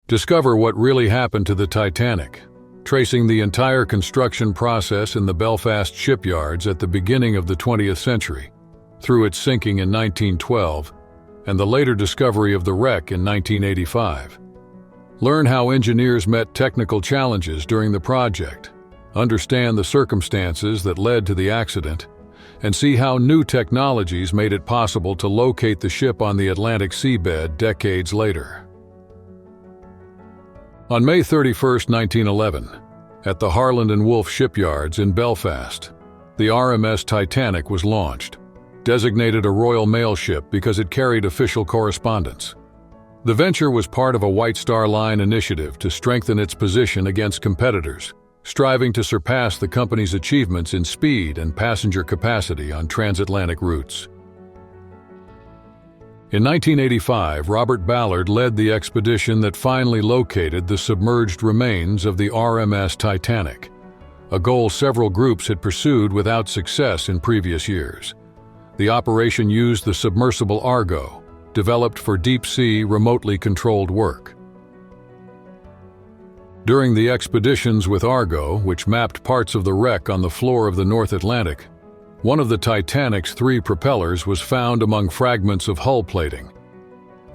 Discover what really happened to the Titanic, tracing the entire construction process in the Belfast shipyards at the beginning of the 20th century, through its sinking in 1912 and the later discovery of the wreck in 1985. Learn how engineers met technical challenges during the project, understand the circumstances that led to the accident, and see how new technologies made it possible to locate the ship on the Atlantic seabed decades later. On May 31, 1911, at the Harland and Wolff shipyards in Belfast, the RMS Titanic was launched, designated a Royal Mail ship because it carried official correspondence. The venture was part of a White Star Line initiative to strengthen its position against competitors, striving to surpass the company's achievements in speed and passenger capacity on transatlantic routes. In 1985, Robert Ballard led the expedition that finally located the submerged remains of the RMS Titanic, a goal several groups had pursued without success in previous years. The operation used the submersible Argo, developed for deep-sea, remotely controlled work. During the expeditions with Argo, which mapped parts of the wreck on the floor of the North Atlantic, one of the Titanic's 3 propellers was found among fragments of hull plating.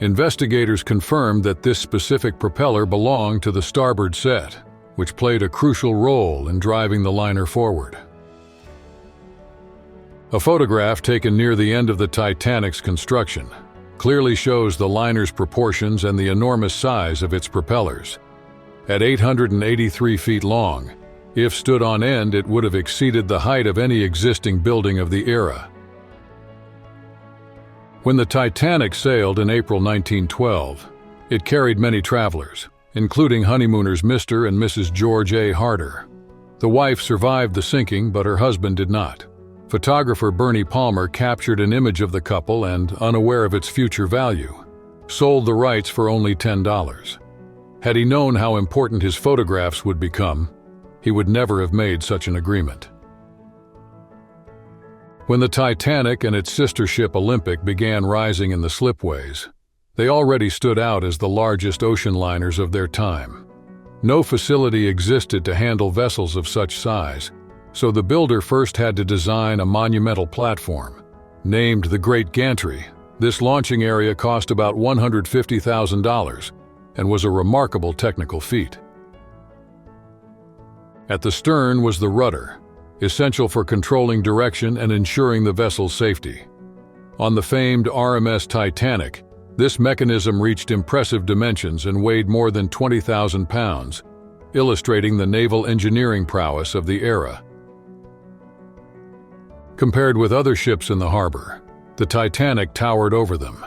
Investigators confirmed that this specific propeller belonged to the starboard set, which played a crucial role in driving the liner forward. A photograph taken near the end of the Titanic's construction clearly shows the liner's proportions and the enormous size of its propellers. At 883 feet long, if stood on end, it would have exceeded the height of any existing building of the era. When the Titanic sailed in April 1912, it carried many travelers, including honeymooners Mr. and Mrs. George A. Harder. The wife survived the sinking, but her husband did not. Photographer Bernie Palmer captured an image of the couple and, unaware of its future value, sold the rights for only $10. Had he known how important his photographs would become, he would never have made such an agreement. When the Titanic and its sister ship Olympic began rising in the slipways, they already stood out as the largest ocean liners of their time. No facility existed to handle vessels of such size, so the builder first had to design a monumental platform. Named the Great Gantry, this launching area cost about $150,000 and was a remarkable technical feat. At the stern was the rudder, essential for controlling direction and ensuring the vessel's safety. On the famed RMS Titanic, this mechanism reached impressive dimensions and weighed more than 20,000 pounds, illustrating the naval engineering prowess of the era. Compared with other ships in the harbor, the Titanic towered over them.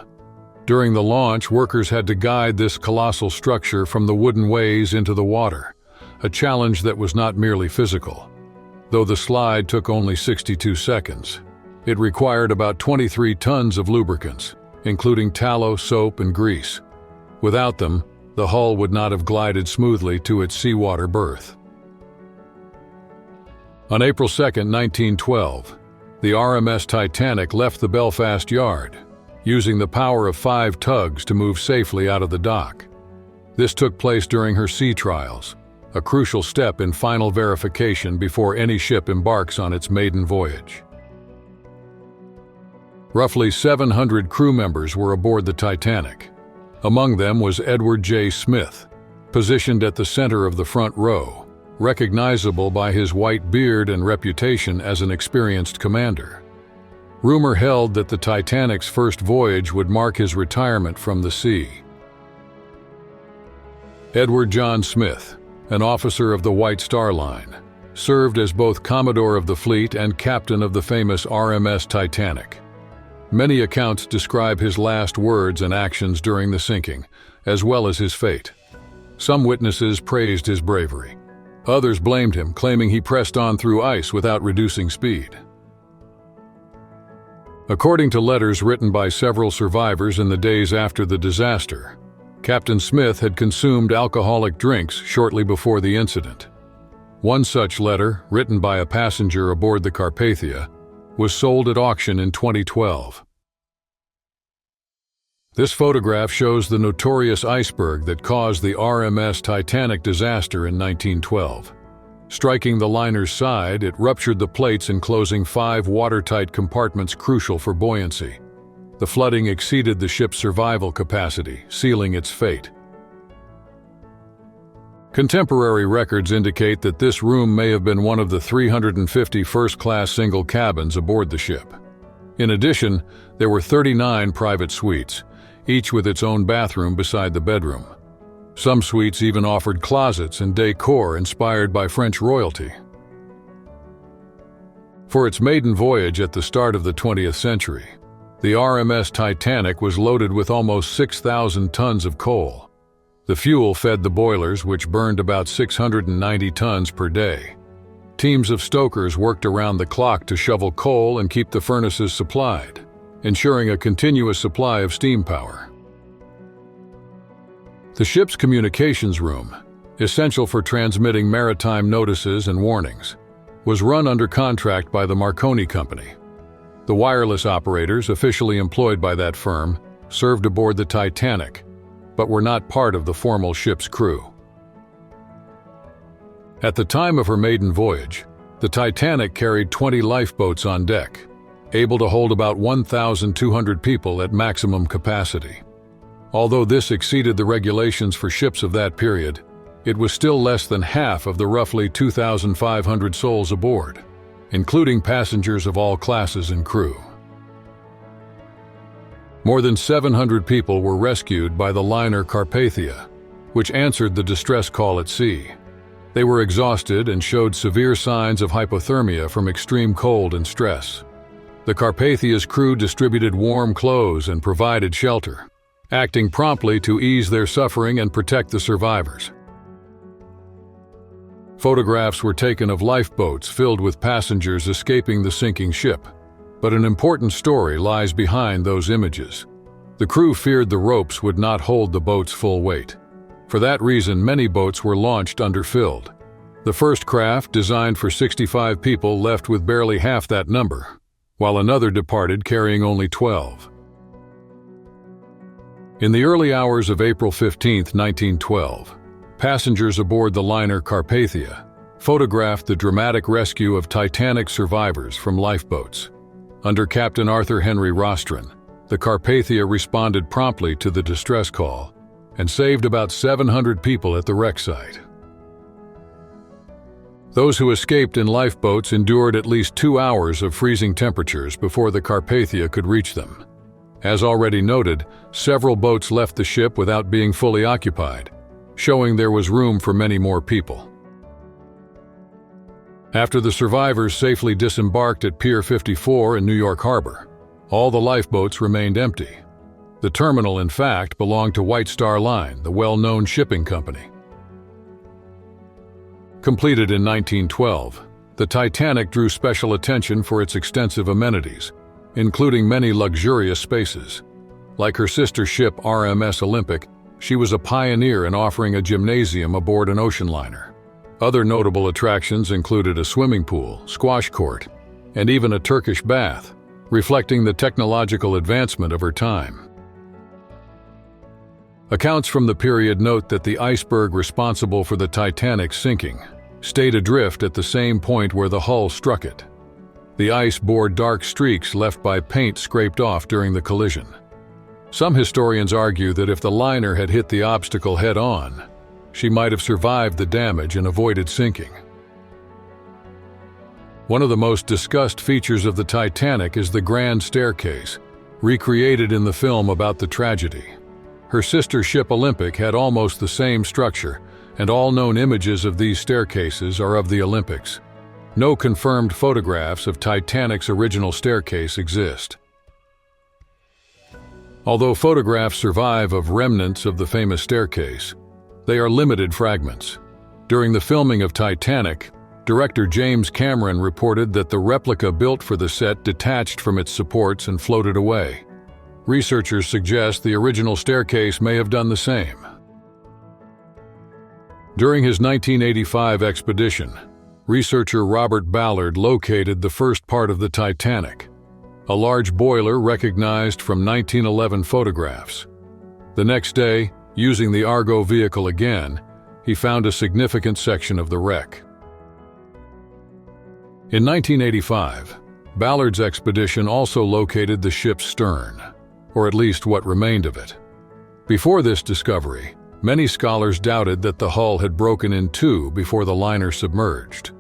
During the launch, workers had to guide this colossal structure from the wooden ways into the water, a challenge that was not merely physical. Though the slide took only 62 seconds, it required about 23 tons of lubricants, including tallow, soap, and grease. Without them, the hull would not have glided smoothly to its seawater berth. On April 2, 1912, the RMS Titanic left the Belfast yard, using the power of 5 tugs to move safely out of the dock. This took place during her sea trials, a crucial step in final verification before any ship embarks on its maiden voyage. Roughly 700 crew members were aboard the Titanic. Among them was Edward J. Smith, positioned at the center of the front row, recognizable by his white beard and reputation as an experienced commander. Rumor held that the Titanic's first voyage would mark his retirement from the sea. Edward John Smith, an officer of the White Star Line, served as both Commodore of the fleet and captain of the famous RMS Titanic. Many accounts describe his last words and actions during the sinking, as well as his fate. Some witnesses praised his bravery. Others blamed him, claiming he pressed on through ice without reducing speed. According to letters written by several survivors in the days after the disaster, Captain Smith had consumed alcoholic drinks shortly before the incident. One such letter, written by a passenger aboard the Carpathia, was sold at auction in 2012. This photograph shows the notorious iceberg that caused the RMS Titanic disaster in 1912. Striking the liner's side, it ruptured the plates enclosing 5 watertight compartments crucial for buoyancy. The flooding exceeded the ship's survival capacity, sealing its fate. Contemporary records indicate that this room may have been one of the 350 first-class single cabins aboard the ship. In addition, there were 39 private suites, each with its own bathroom beside the bedroom. Some suites even offered closets and decor inspired by French royalty. For its maiden voyage at the start of the 20th century, the RMS Titanic was loaded with almost 6,000 tons of coal. The fuel fed the boilers, which burned about 690 tons per day. Teams of stokers worked around the clock to shovel coal and keep the furnaces supplied, ensuring a continuous supply of steam power. The ship's communications room, essential for transmitting maritime notices and warnings, was run under contract by the Marconi Company. The wireless operators, officially employed by that firm, served aboard the Titanic, but were not part of the formal ship's crew. At the time of her maiden voyage, the Titanic carried 20 lifeboats on deck, able to hold about 1,200 people at maximum capacity. Although this exceeded the regulations for ships of that period, it was still less than half of the roughly 2,500 souls aboard, including passengers of all classes and crew. More than 700 people were rescued by the liner Carpathia, which answered the distress call at sea. They were exhausted and showed severe signs of hypothermia from extreme cold and stress. The Carpathia's crew distributed warm clothes and provided shelter, acting promptly to ease their suffering and protect the survivors. Photographs were taken of lifeboats filled with passengers escaping the sinking ship, but an important story lies behind those images. The crew feared the ropes would not hold the boat's full weight. For that reason, many boats were launched underfilled. The first craft, designed for 65 people, left with barely half that number, while another departed carrying only 12. In the early hours of April 15, 1912, passengers aboard the liner Carpathia photographed the dramatic rescue of Titanic survivors from lifeboats. Under Captain Arthur Henry Rostron, the Carpathia responded promptly to the distress call and saved about 700 people at the wreck site. Those who escaped in lifeboats endured at least 2 hours of freezing temperatures before the Carpathia could reach them. As already noted, several boats left the ship without being fully occupied, showing there was room for many more people. After the survivors safely disembarked at Pier 54 in New York Harbor, all the lifeboats remained empty. The terminal, in fact, belonged to White Star Line, the well-known shipping company. Completed in 1912, the Titanic drew special attention for its extensive amenities, including many luxurious spaces. Like her sister ship RMS Olympic, she was a pioneer in offering a gymnasium aboard an ocean liner. Other notable attractions included a swimming pool, squash court, and even a Turkish bath, reflecting the technological advancement of her time. Accounts from the period note that the iceberg responsible for the Titanic's sinking stayed adrift at the same point where the hull struck it. The ice bore dark streaks left by paint scraped off during the collision. Some historians argue that if the liner had hit the obstacle head-on, she might have survived the damage and avoided sinking. One of the most discussed features of the Titanic is the grand staircase, recreated in the film about the tragedy. Her sister ship Olympic had almost the same structure, and all known images of these staircases are of the Olympics. No confirmed photographs of Titanic's original staircase exist. Although photographs survive of remnants of the famous staircase, they are limited fragments. During the filming of Titanic, director James Cameron reported that the replica built for the set detached from its supports and floated away. Researchers suggest the original staircase may have done the same. During his 1985 expedition, researcher Robert Ballard located the first part of the Titanic. a large boiler recognized from 1911 photographs. The next day, using the Argo vehicle again, he found a significant section of the wreck. In 1985, Ballard's expedition also located the ship's stern, or at least what remained of it. Before this discovery, many scholars doubted that the hull had broken in two before the liner submerged.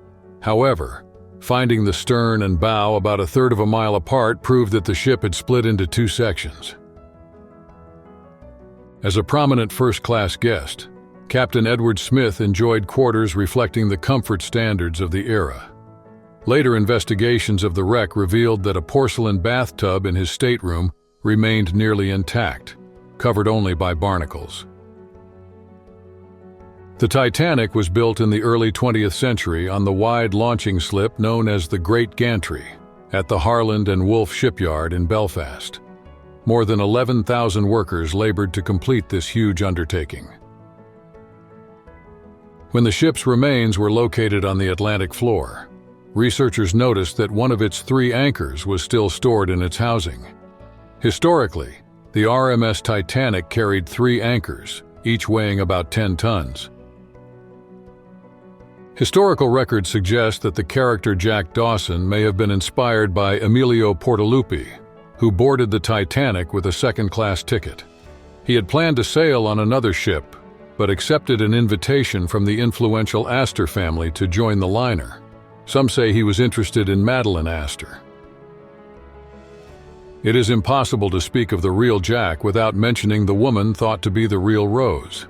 However, finding the stern and bow about a third of a mile apart proved that the ship had split into two sections. As a prominent first-class guest, Captain Edward Smith enjoyed quarters reflecting the comfort standards of the era. Later investigations of the wreck revealed that a porcelain bathtub in his stateroom remained nearly intact, covered only by barnacles. The Titanic was built in the early 20th century on the wide launching slip known as the Great Gantry at the Harland and Wolff shipyard in Belfast. More than 11,000 workers labored to complete this huge undertaking. When the ship's remains were located on the Atlantic floor, researchers noticed that one of its 3 anchors was still stored in its housing. Historically, the RMS Titanic carried 3 anchors, each weighing about 10 tons. Historical records suggest that the character Jack Dawson may have been inspired by Emilio Portaluppi, who boarded the Titanic with a second-class ticket. He had planned to sail on another ship, but accepted an invitation from the influential Astor family to join the liner. Some say he was interested in Madeline Astor. It is impossible to speak of the real Jack without mentioning the woman thought to be the real Rose.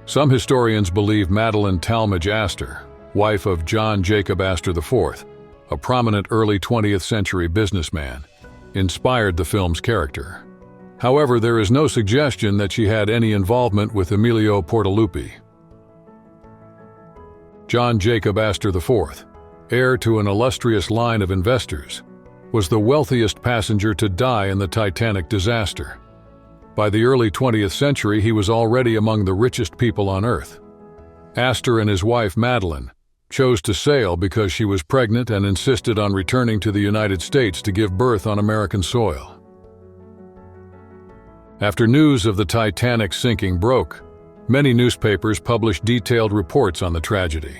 Some historians believe Madeline Talmadge Astor, wife of John Jacob Astor IV, a prominent early 20th century businessman, inspired the film's character. However, there is no suggestion that she had any involvement with Emilio Portaluppi. John Jacob Astor IV, heir to an illustrious line of investors, was the wealthiest passenger to die in the Titanic disaster. By the early 20th century, he was already among the richest people on Earth. Astor and his wife Madeline chose to sail because she was pregnant and insisted on returning to the United States to give birth on American soil. After news of the Titanic sinking broke, many newspapers published detailed reports on the tragedy.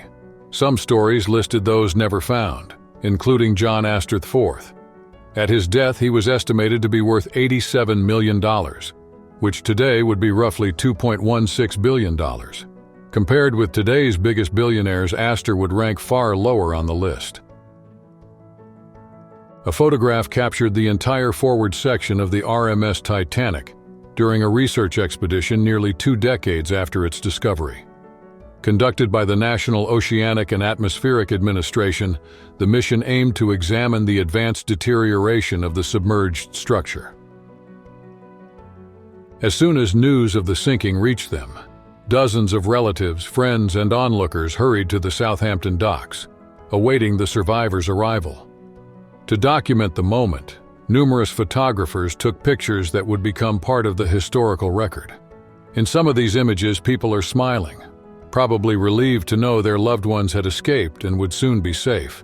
Some stories listed those never found, including John Astor IV. At his death, he was estimated to be worth $87 million, which today would be roughly $2.16 billion. Compared with today's biggest billionaires, Astor would rank far lower on the list. A photograph captured the entire forward section of the RMS Titanic during a research expedition nearly 2 decades after its discovery. Conducted by the National Oceanic and Atmospheric Administration, the mission aimed to examine the advanced deterioration of the submerged structure. As soon as news of the sinking reached them, dozens of relatives, friends, and onlookers hurried to the Southampton docks, awaiting the survivors' arrival. To document the moment, numerous photographers took pictures that would become part of the historical record. In some of these images, people are smiling, probably relieved to know their loved ones had escaped and would soon be safe.